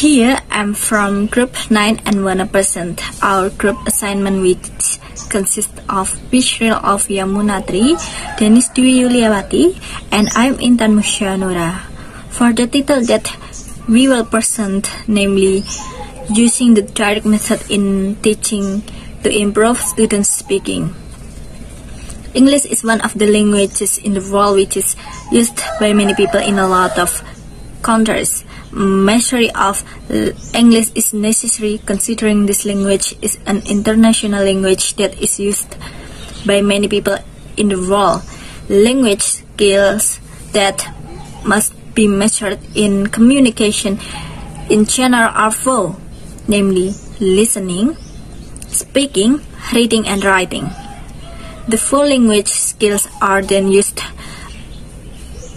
Here I'm from group 9 and wanna present our group assignment, which consists of visual of Yamunatri, Denis Dwi Yuliawati, and I'm Intan Musyanura. For the title that we will present, namely using the direct method in teaching to improve students' speaking. English is one of the languages in the world which is used by many people in a lot of countries. Mastery of English is necessary considering this language is an international language that is used by many people in the world. Language skills that must be measured in communication in general are four, namely listening, speaking, reading, and writing. The four language skills are then used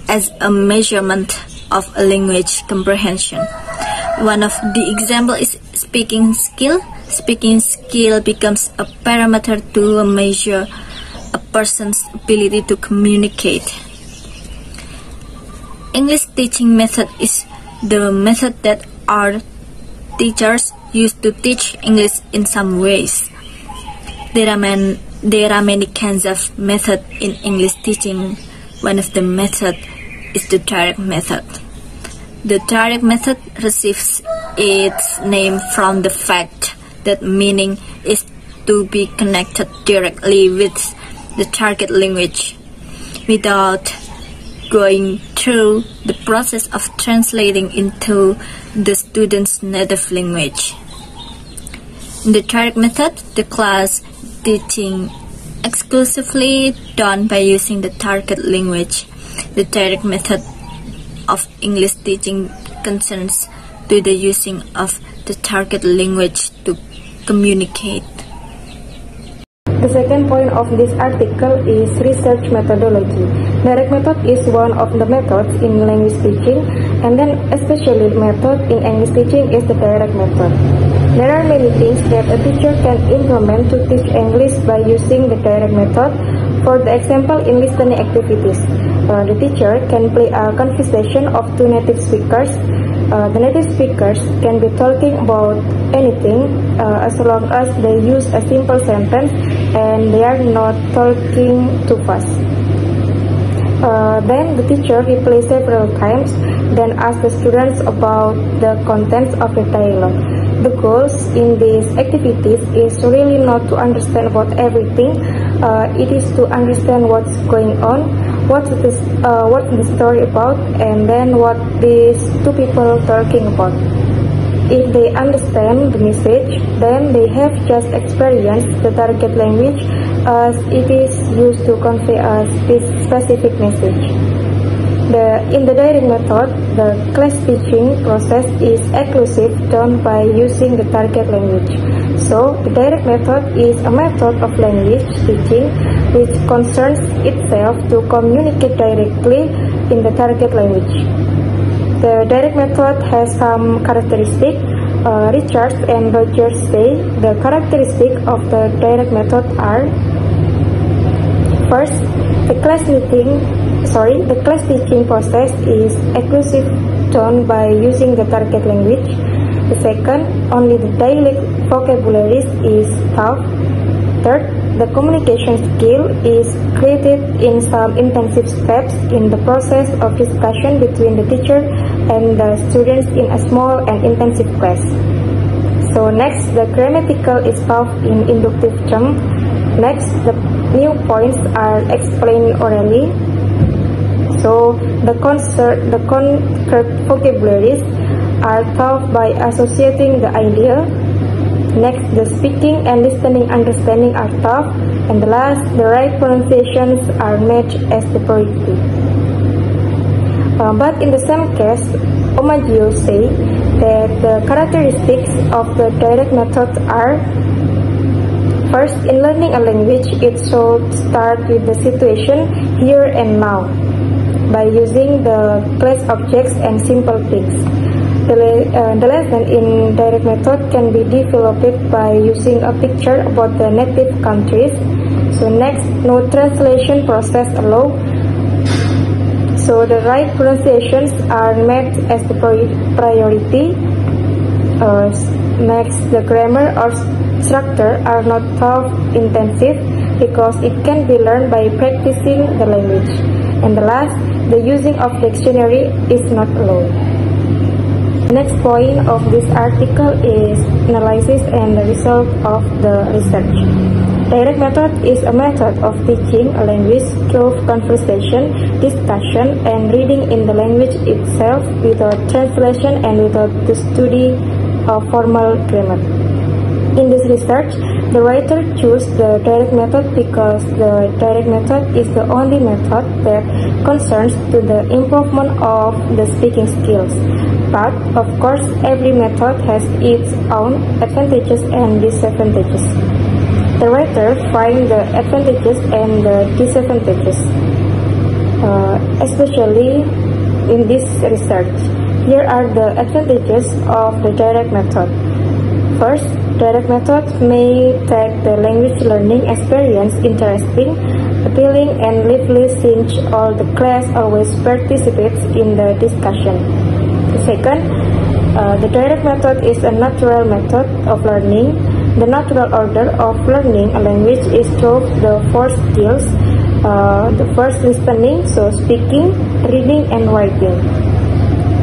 as a measurement of a language comprehension. One of the example is speaking skill. Speaking skill becomes a parameter to measure a person's ability to communicate. English teaching method is the method that our teachers use to teach English in some ways. There are many kinds of method in English teaching. One of the method is the direct method. The direct method receives its name from the fact that meaning is to be connected directly with the target language without going through the process of translating into the student's native language. In the direct method, the class teaching exclusively done by using the target language. The direct method of English teaching concerns to the using of the target language to communicate. The second point of this article is research methodology. Direct method is one of the methods in language teaching, and then especially the method in English teaching is the direct method. There are many things that a teacher can implement to teach English by using the direct method. For the example, in listening activities, the teacher can play a conversation of two native speakers. The native speakers can be talking about anything as long as they use a simple sentence and they are not talking too fast. Then the teacher replays several times, then asks the students about the contents of the dialogue. The goals in these activities is really not to understand about everything. It is to understand what's going on, what's the story about, and then what these two people talking about. If they understand the message, then they have just experienced the target language as it is used to convey a specific message. In the direct method, the class teaching process is exclusive done by using the target language. So, the direct method is a method of language teaching which concerns itself to communicate directly in the target language. The direct method has some characteristics. Richards and Rogers say the characteristics of the direct method are: first, the class teaching process is exclusive done by using the target language. The second, only the dialect vocabularies is taught. Third, the communication skill is created in some intensive steps in the process of discussion between the teacher and the students in a small and intensive class. So next, the grammatical is taught in inductive term. Next, the new points are explained orally. So the concrete vocabularies are taught by associating the idea. Next, the speaking and listening understanding are taught. And the last, the right pronunciations are made as the priority. But in the same case, Omaggio say that the characteristics of the direct method are: first, in learning a language, it should start with the situation here and now by using the class objects and simple things. The lesson in direct method can be developed by using a picture about the native countries. So next, no translation process allowed. So the right pronunciations are made as the priority. Next, the grammar or structure are not thought intensive because it can be learned by practicing the language. And the last, the using of dictionary is not allowed. The next point of this article is analysis and the result of the research. Direct method is a method of teaching a language through conversation, discussion, and reading in the language itself without translation and without the study of formal grammar. In this research, the writer chose the direct method because the direct method is the only method that concerns to the improvement of the speaking skills. But, of course, every method has its own advantages and disadvantages. The writer finds the advantages and the disadvantages, especially in this research. Here are the advantages of the direct method. First, direct method may take the language learning experience interesting, appealing, and lively since all the class always participates in the discussion. Second, the direct method is a natural method of learning. The natural order of learning a language is through the four skills, the first listening, so speaking, reading, and writing.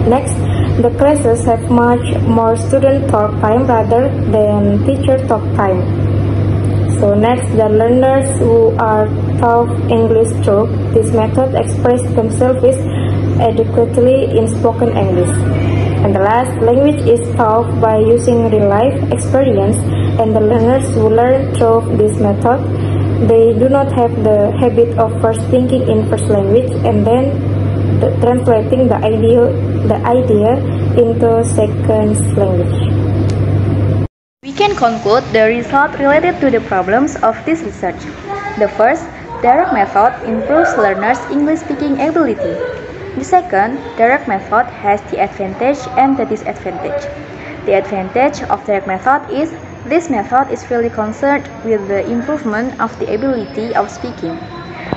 Next, the classes have much more student talk time rather than teacher talk time. So next, the learners who are taught English through this method express themselves adequately in spoken English. And the last, language is taught by using real-life experience, and the learners who learn through this method, they do not have the habit of first thinking in first language and then translating the idea into second language. We can conclude the result related to the problems of this research. The first, direct method improves learners' English speaking ability. The second, direct method has the advantage and the disadvantage. The advantage of direct method is this method is really concerned with the improvement of the ability of speaking.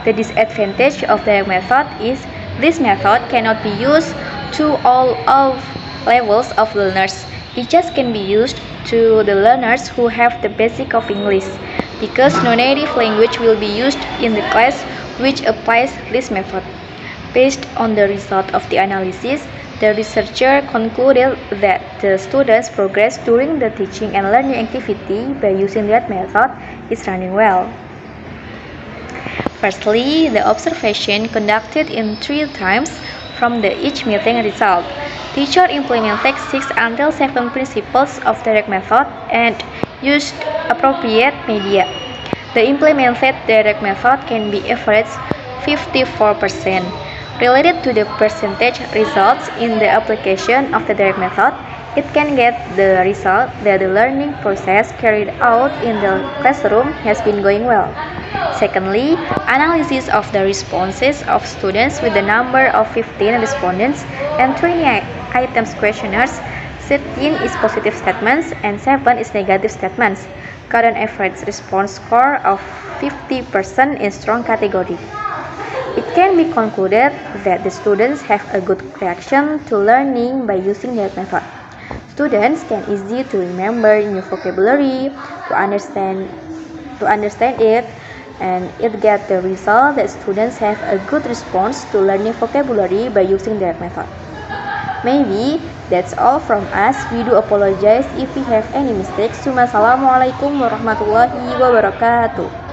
The disadvantage of direct method is this method cannot be used to all of levels of learners. It just can be used to the learners who have the basic of English, because no native language will be used in the class which applies this method. Based on the result of the analysis, the researcher concluded that the students' progress during the teaching and learning activity by using that method is running well. Firstly, the observation conducted in 3 times from each meeting result. Teacher implemented 6 until 7 principles of direct method and used appropriate media. The implemented direct method can be averaged 54%. Related to the percentage results in the application of the direct method, it can get the result that the learning process carried out in the classroom has been going well. Secondly, analysis of the responses of students with the number of 15 respondents and 20 items questionnaires. 13 is positive statements and 7 is negative statements. Got an average response score of 50% in strong category. It can be concluded that the students have a good reaction to learning by using that method. Students can easily to remember new vocabulary, to understand it, and it get the result that students have a good response to learning vocabulary by using that method. Maybe that's all from us. We do apologize if we have any mistakes. Wassalamualaikum warahmatullahi wabarakatuh.